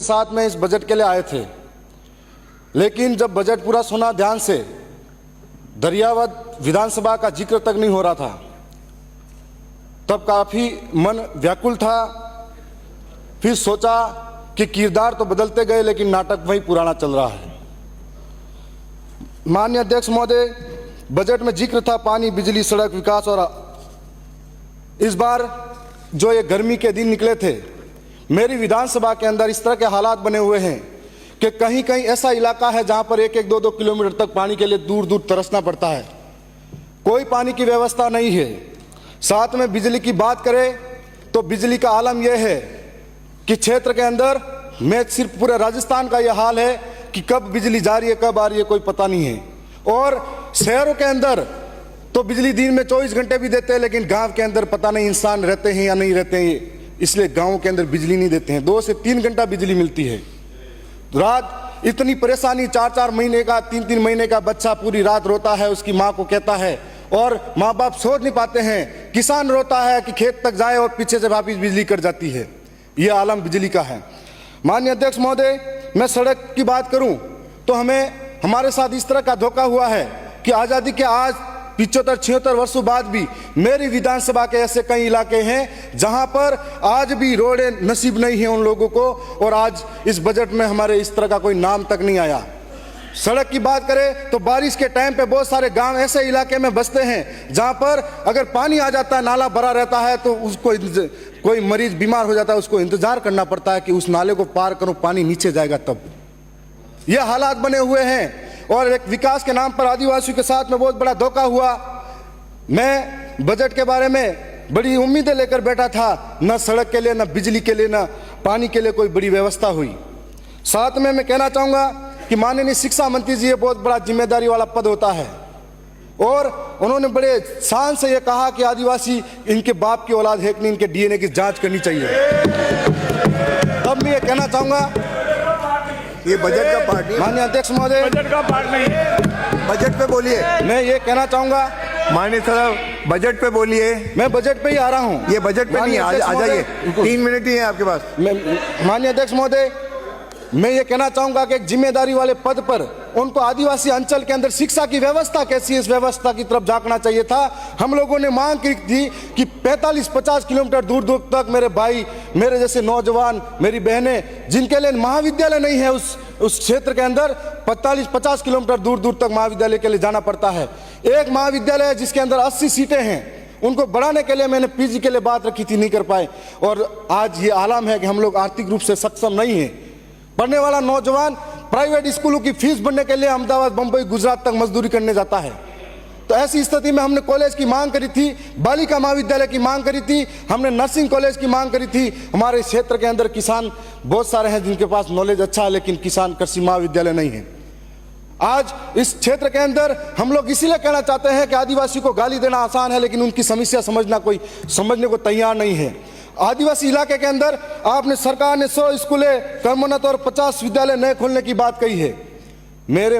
साथ में इस बजट के लिए आए थे, लेकिन जब बजट पूरा सुना ध्यान से, दरियावद विधानसभा का जिक्र तक नहीं हो रहा था, तब काफी मन व्याकुल था। फिर सोचा कि किरदार तो बदलते गए लेकिन नाटक वही पुराना चल रहा है। माननीय अध्यक्ष महोदय, बजट में जिक्र था पानी, बिजली, सड़क, विकास, और इस बार जो ये गर्मी के दिन निकले थे, मेरी विधानसभा के अंदर इस तरह के हालात बने हुए हैं कि कहीं कहीं ऐसा इलाका है जहां पर 1-1, 2-2 किलोमीटर तक पानी के लिए दूर दूर तरसना पड़ता है। कोई पानी की व्यवस्था नहीं है। साथ में बिजली की बात करें तो बिजली का आलम यह है कि क्षेत्र के अंदर में सिर्फ पूरे राजस्थान का यह हाल है कि कब बिजली जा रही है, कब आ रही है, कोई पता नहीं है। और शहरों के अंदर तो बिजली दिन में 24 घंटे भी देते हैं, लेकिन गांव के अंदर पता नहीं इंसान रहते हैं या नहीं रहते हैं, इसलिए गांव के अंदर बिजली नहीं देते हैं। 2 से 3 घंटा बिजली मिलती है। रात इतनी परेशानी, 4-4 महीने का, 3-3 महीने का बच्चा पूरी रात रोता है, उसकी माँ को कहता है, और माँ बाप सोच नहीं पाते हैं। किसान रोता है कि खेत तक जाए और पीछे से वापिस बिजली कट जाती है। यह आलम बिजली का है। माननीय अध्यक्ष महोदय, मैं सड़क की बात करूं तो हमारे साथ इस तरह का धोखा हुआ है कि आज़ादी के आज 75-76 वर्षों बाद भी मेरी विधानसभा के ऐसे कई इलाके हैं जहां पर आज भी रोडें नसीब नहीं है उन लोगों को, और आज इस बजट में हमारे इस तरह का कोई नाम तक नहीं आया। सड़क की बात करें तो बारिश के टाइम पे बहुत सारे गांव ऐसे इलाके में बसते हैं जहां पर अगर पानी आ जाता है, नाला भरा रहता है, तो उसको कोई मरीज बीमार हो जाता है, उसको इंतजार करना पड़ता है कि उस नाले को पार करो, पानी नीचे जाएगा तब। यह हालात बने हुए हैं। और एक विकास के नाम पर आदिवासियों के साथ में बहुत बड़ा धोखा हुआ। मैं बजट के बारे में बड़ी उम्मीदें लेकर बैठा था, न सड़क के लिए, न बिजली के लिए, न पानी के लिए कोई बड़ी व्यवस्था हुई। साथ में मैं कहना चाहूंगा कि माननीय शिक्षा मंत्री जी, ये बहुत बड़ा जिम्मेदारी वाला पद होता है, और उन्होंने बड़े शान से ये कहा कि आदिवासी इनके बाप की औलाद है कि नहीं, इनके डीएनए की जांच करनी चाहिए। तब मैं ये कहना चाहूंगा, ये बजट का पार्ट नहीं। माननीय अध्यक्ष महोदय, बजट का पार्ट नहीं है। बजट पे बोलिए। मैं ये कहना चाहूंगा, माननीय साहब बजट पे बोलिए। मैं बजट पे ही आ रहा हूँ। ये बजट पे नहीं है, आ जाइए, 3 मिनट ही है आपके पास। माननीय अध्यक्ष महोदय, मैं ये कहना चाहूंगा कि एक जिम्मेदारी वाले पद पर उनको आदिवासी अंचल के अंदर शिक्षा की व्यवस्था कैसी है, इस व्यवस्था की तरफ झांकना चाहिए था। हम लोगों ने मांग की थी कि 45-50 किलोमीटर दूर दूर तक मेरे भाई, मेरे जैसे नौजवान, मेरी बहनें जिनके लिए महाविद्यालय नहीं है उस क्षेत्र के अंदर 45-50 किलोमीटर दूर दूर तक महाविद्यालय के लिए जाना पड़ता है। एक महाविद्यालय है जिसके अंदर 80 सीटें हैं, उनको बढ़ाने के लिए मैंने पीजी के लिए बात रखी थी, नहीं कर पाए। और आज ये आलम है कि हम लोग आर्थिक रूप से सक्षम नहीं है। पढ़ने वाला नौजवान प्राइवेट स्कूलों की फीस भरने के लिए अहमदाबाद, बंबई, गुजरात तक मजदूरी करने जाता है। तो ऐसी स्थिति में हमने कॉलेज की मांग करी थी, बालिका महाविद्यालय की मांग करी थी, हमने नर्सिंग कॉलेज की मांग करी थी। हमारे क्षेत्र के अंदर किसान बहुत सारे हैं जिनके पास नॉलेज अच्छा है, लेकिन किसान कृषि महाविद्यालय नहीं है। आज इस क्षेत्र के अंदर हम लोग इसीलिए कहना चाहते हैं कि आदिवासी को गाली देना आसान है, लेकिन उनकी समस्या समझने को तैयार नहीं है। आदिवासी इलाके के अंदर आपने, सरकार ने 100 स्कूलें, कर्मोन्नत और 50 विद्यालय नए खोलने की बात कही है। मेरे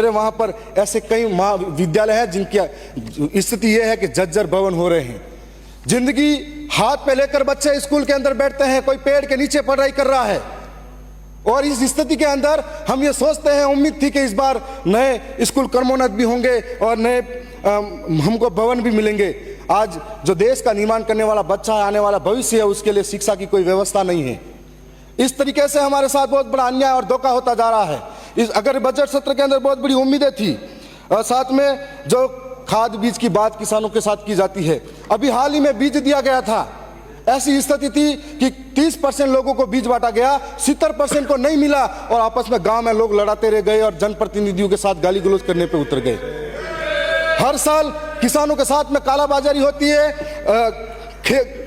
वहां पर ऐसे कई महाविद्यालय हैं जिनकी स्थिति यह है कि जर्जर भवन हो रहे हैं। जिंदगी हाथ पे लेकर बच्चे स्कूल के अंदर बैठते हैं, कोई पेड़ के नीचे पढ़ाई कर रहा है। और इस स्थिति के अंदर हम ये सोचते हैं, उम्मीद थी कि इस बार नए स्कूल कर्मोन्नत भी होंगे और नए हमको भवन भी मिलेंगे। आज जो देश का निर्माण करने वाला बच्चा है, आने वाला भविष्य है, उसके लिए शिक्षा की कोई व्यवस्था नहीं है। इस तरीके से हमारे साथ बहुत बड़ा अन्याय और धोखा होता जा रहा है। अगर बजट सत्र के अंदर बहुत बड़ी उम्मीदें थी, और साथ में जो खाद बीज की बात किसानों के साथ की जाती है, अभी हाल ही में बीज दिया गया था। ऐसी स्थिति थी कि 30% लोगों को बीज बांटा गया, 70% को नहीं मिला, और आपस में गांव में लोग लड़ाते रह गए और जनप्रतिनिधियों के साथ गाली गलौज करने पे उतर गए। हर साल किसानों के साथ में कालाबाजारी होती है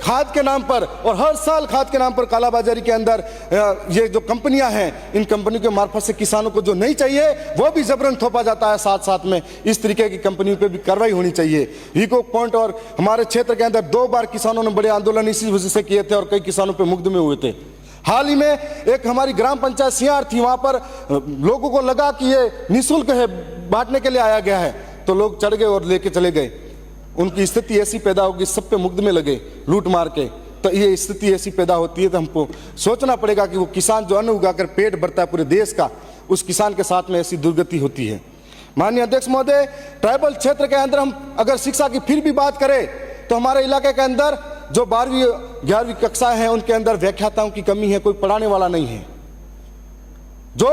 खाद के नाम पर, और हर साल खाद के नाम पर कालाबाजारी के अंदर ये जो कंपनियां हैं, इन कंपनियों के मार्फत से किसानों को जो नहीं चाहिए वो भी जबरन थोपा जाता है। साथ साथ में इस तरीके की कंपनियों पे भी कार्रवाई होनी चाहिए। वीको पॉइंट और हमारे क्षेत्र के अंदर 2 बार किसानों ने बड़े आंदोलन इसी वजह से किए थे, और कई किसानों पे मुकदमे हुए थे। हाल ही में एक हमारी ग्राम पंचायत सियार थी, वहां पर लोगों को लगा कि ये निःशुल्क है, बांटने के लिए आया गया है, तो लोग चढ़ गए और लेके चले गए। उनकी स्थिति ऐसी पैदा होगी, सब पे मुकदमे लगे लूट मार के। तो ये स्थिति ऐसी पैदा होती है, तो हमको सोचना पड़ेगा कि वो किसान जो अन्न उगाकर पेट भरता है पूरे देश का, उस किसान के साथ में ऐसी दुर्गति होती है। माननीय अध्यक्ष महोदय, ट्राइबल क्षेत्र के अंदर हम अगर शिक्षा की फिर भी बात करें तो हमारे इलाके के अंदर जो 12वीं 11वीं कक्षा हैं उनके अंदर व्याख्याताओं की कमी है, कोई पढ़ाने वाला नहीं है। जो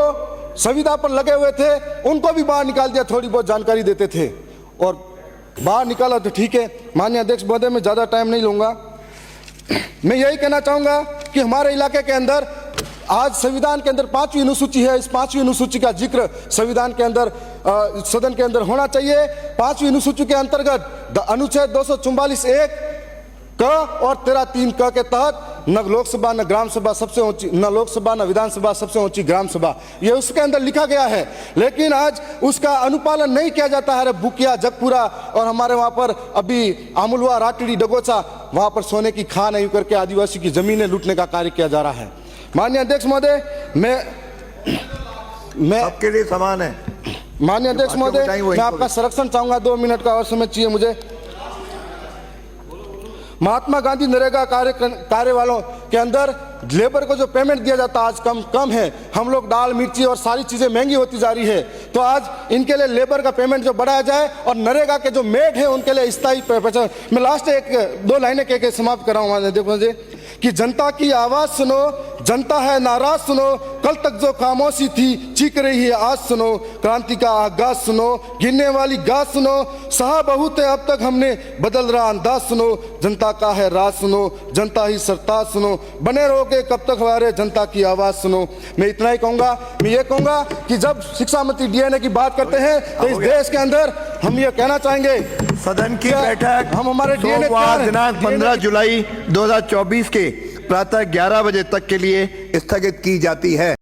संविदा पर लगे हुए थे उनको भी बाहर निकाल दिया, थोड़ी बहुत जानकारी देते थे और बाहर निकाला तो ठीक है। माननीय अध्यक्ष महोदय, मैं ज़्यादा टाइम नहीं लूँगा। मैं यही कहना चाहूँगा कि हमारे इलाके के अंदर आज संविधान के अंदर 5वीं अनुसूची है, इस 5वीं अनुसूची का जिक्र संविधान के अंदर सदन के अंदर होना चाहिए। 5वीं अनुसूची के अंतर्गत अनुच्छेद 244(1) क और 13(3) क के तहत न लोकसभा न ग्राम सभा सबसे ऊंची, न लोकसभा न विधानसभा सबसे ऊंची ग्राम सभा, ये उसके अंदर लिखा गया है, लेकिन आज उसका अनुपालन नहीं किया जाता है। बुकिया, जगपुरा और हमारे वहाँ पर अभी आमुलवा, राटड़ी, डगोचा, वहाँ पर सोने की खान यूं करके आदिवासी की जमीनें लूटने का कार्य किया जा रहा है। माननीय अध्यक्ष महोदय, मैं आपके लिए समान है। माननीय अध्यक्ष महोदय, मैं आपका संरक्षण चाहूंगा, 2 मिनट का और समय चाहिए मुझे। महात्मा गांधी नरेगा कार्य वालों के अंदर लेबर को जो पेमेंट दिया जाता आज कम है। हम लोग दाल, मिर्ची और सारी चीजें महंगी होती जा रही है, तो आज इनके लिए लेबर का पेमेंट जो बढ़ाया जाए और नरेगा के जो मेड है उनके लिए स्थायी पहचान। मैं लास्ट 1-2 लाइनें कह के समाप्त कर रहा हूँ। देखो मुझे कि जनता की आवाज सुनो, जनता है नाराज सुनो, कल तक जो खामोशी थी चीख रही है आज सुनो, क्रांति का आगाज सुनो, गिरने वाली गाज सुनो, सहा बहुत है अब तक हमने बदल रहा अंदाज सुनो, जनता का है राज सुनो, जनता ही सरताज सुनो, बने रहोगे कब तक हमारे जनता की आवाज सुनो। मैं इतना ही कहूंगा। मैं ये कहूंगा कि जब शिक्षा मंत्री डीएनए की बात करते हैं तो इस देश के अंदर हम ये कहना चाहेंगे, सदन की बैठक हम हमारे सोमवार दिनांक 15 जुलाई 2024 के प्रातः 11 बजे तक के लिए स्थगित की जाती है।